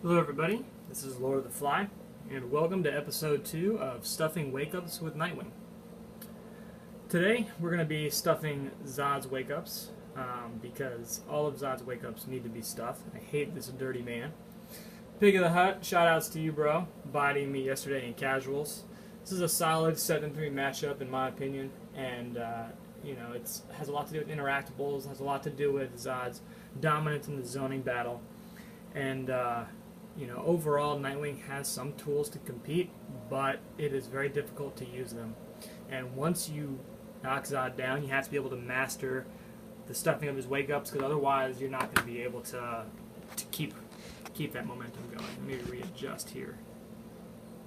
Hello everybody, this is Lord of the Fly, and welcome to episode 2 of Stuffing Wakeups with Nightwing. Today we're going to be stuffing Zod's Wakeups, because all of Zod's Wakeups need to be stuffed. I hate this dirty man. Pig of the Hut, shoutouts to you bro, biting me yesterday in casuals. This is a solid 7-3 matchup in my opinion, and it has a lot to do with interactables, has a lot to do with Zod's dominance in the zoning battle, and overall, Nightwing has some tools to compete, but it is very difficult to use them. And once you knock Zod down, you have to be able to master the stuffing of his wake-ups, because otherwise you're not going to be able to keep that momentum going. Let me readjust here.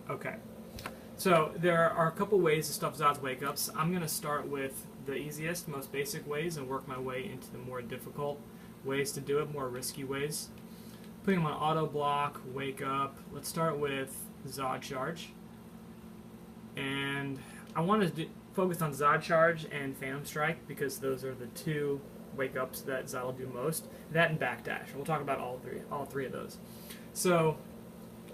Okay. So there are a couple ways to stuff Zod's wake-ups. I'm going to start with the easiest, most basic ways and work my way into the more difficult ways to do it, more risky ways. Putting them on auto block, wake up. Let's start with Zod Charge. And I want to focus on Zod Charge and Phantom Strike because those are the two wake ups that Zod will do most. That and Backdash. We'll talk about all three of those. So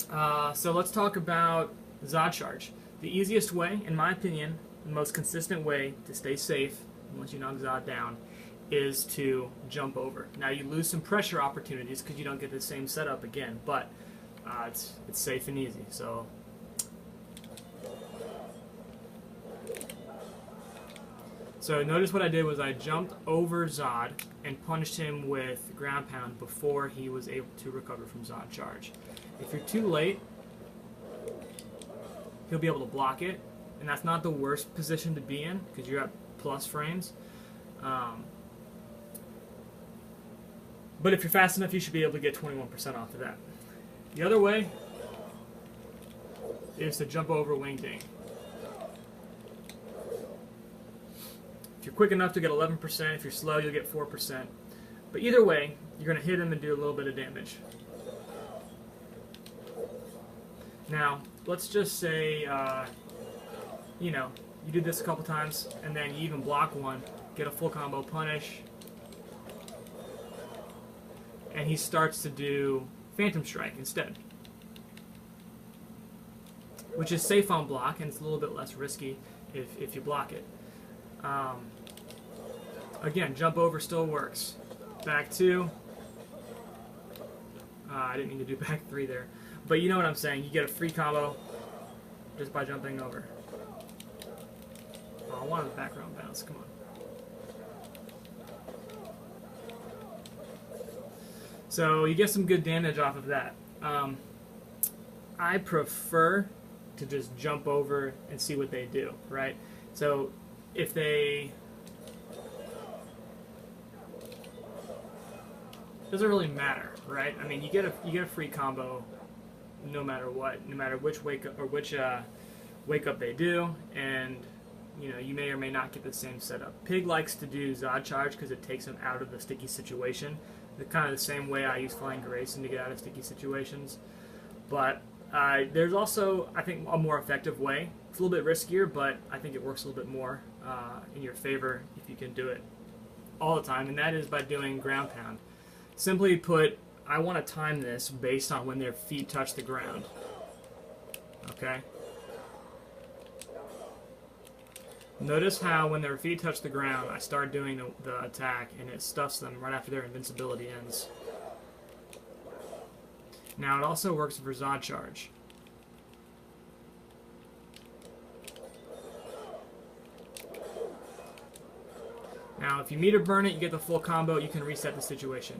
let's talk about Zod Charge. The easiest way, in my opinion, the most consistent way to stay safe once you knock Zod down is to jump over. Now you lose some pressure opportunities because you don't get the same setup again, but it's safe and easy. So notice what I did was I jumped over Zod and punished him with ground pound before he was able to recover from Zod Charge. If you're too late, he'll be able to block it, and that's not the worst position to be in because you're at plus frames. But if you're fast enough, you should be able to get 21% off of that. The other way is to jump over Wing Ding. If you're quick enough to get 11%, if you're slow, you'll get 4%. But either way, you're going to hit him and do a little bit of damage. Now, let's just say, you do this a couple times, and then you even block one, get a full combo punish, and he starts to do Phantom Strike instead, which is safe on block, and it's a little bit less risky if you block it. Again, jump over still works. Back 2. I didn't mean to do back 3 there, but you know what I'm saying. You get a free combo just by jumping over. Oh, I wanted the background bounce. Come on. So you get some good damage off of that. I prefer to just jump over and see what they do, right? So if they... doesn't really matter, right? I mean, you get a free combo no matter what, no matter which wake up they do, and you may or may not get the same setup. Pig likes to do Zod Charge because it takes him out of the sticky situation. Kind of the same way I use Flying Grayson to get out of sticky situations. But there's also, I think, a more effective way. It's a little bit riskier, but I think it works a little bit more in your favor if you can do it all the time, and that is by doing ground pound. Simply put, I want to time this based on when their feet touch the ground. Okay? Notice how when their feet touch the ground, I start doing the attack, and it stuffs them right after their invincibility ends. Now, it also works for Zod Charge. Now, if you meter burn it, you get the full combo, you can reset the situation.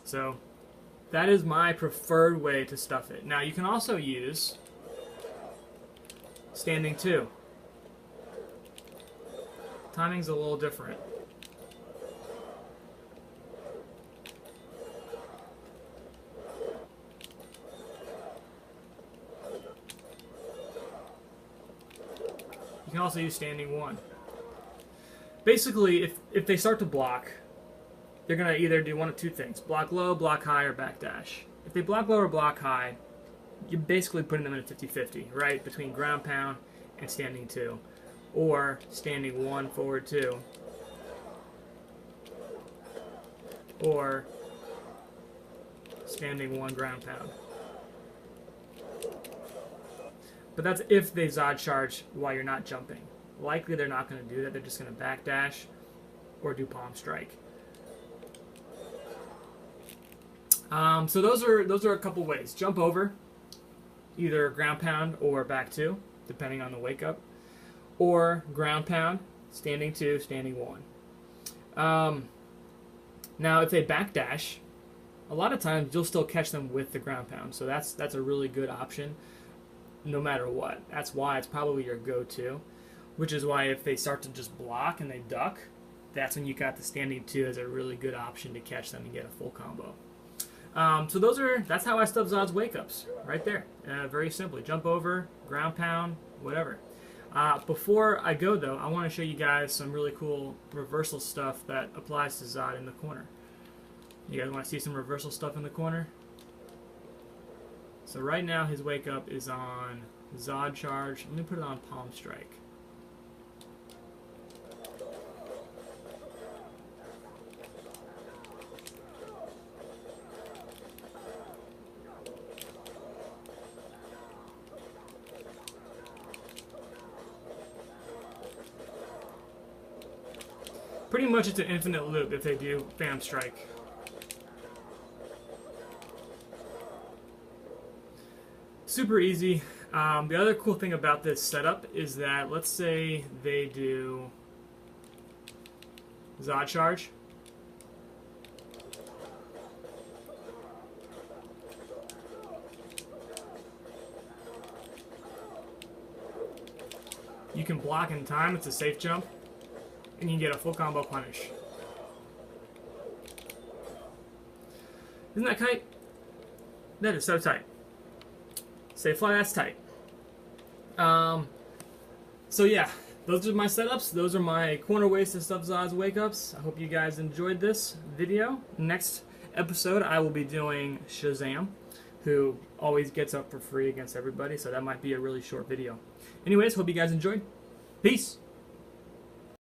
So that is my preferred way to stuff it. Now you can also use standing 2. Timing's a little different. You can also use standing 1. Basically, if they start to block, they're going to either do one of two things. Block low, block high, or backdash. If they block low or block high, you're basically putting them in a 50-50, right? Between ground pound and standing 2. or standing 1 forward 2, or standing 1 ground pound. But that's if they Zod charge while you're not jumping. Likely they're not going to do that. They're just going to backdash or do palm strike. So those are a couple ways. Jump over, either ground pound or back 2, depending on the wake up, or ground pound, standing 2, standing 1. Now, if they backdash, a lot of times you'll still catch them with the ground pound. So that's a really good option, no matter what. That's why it's probably your go-to, which is why if they start to just block and they duck, that's when you got the standing 2 as a really good option to catch them and get a full combo. So that's how I stuff Zod's Wakeups, right there. Very simply, jump over, ground pound, whatever. Before I go though, I want to show you guys some really cool reversal stuff that applies to Zod in the corner. You guys want to see some reversal stuff in the corner? So right now his wake up is on Zod charge. Let me put it on palm strike. Pretty much it's an infinite loop if they do Phantom Strike. Super easy. The other cool thing about this setup is that, let's say they do Zod charge. You can block in time, it's a safe jump, and you can get a full combo punish. Isn't that tight? That is so tight. Stay fly, that's tight. So yeah, those are my setups. Those are my corner ways to stuff Zod's Wakeups. I hope you guys enjoyed this video. Next episode, I will be doing Shazam, who always gets up for free against everybody, so that might be a really short video. Anyways, hope you guys enjoyed. Peace!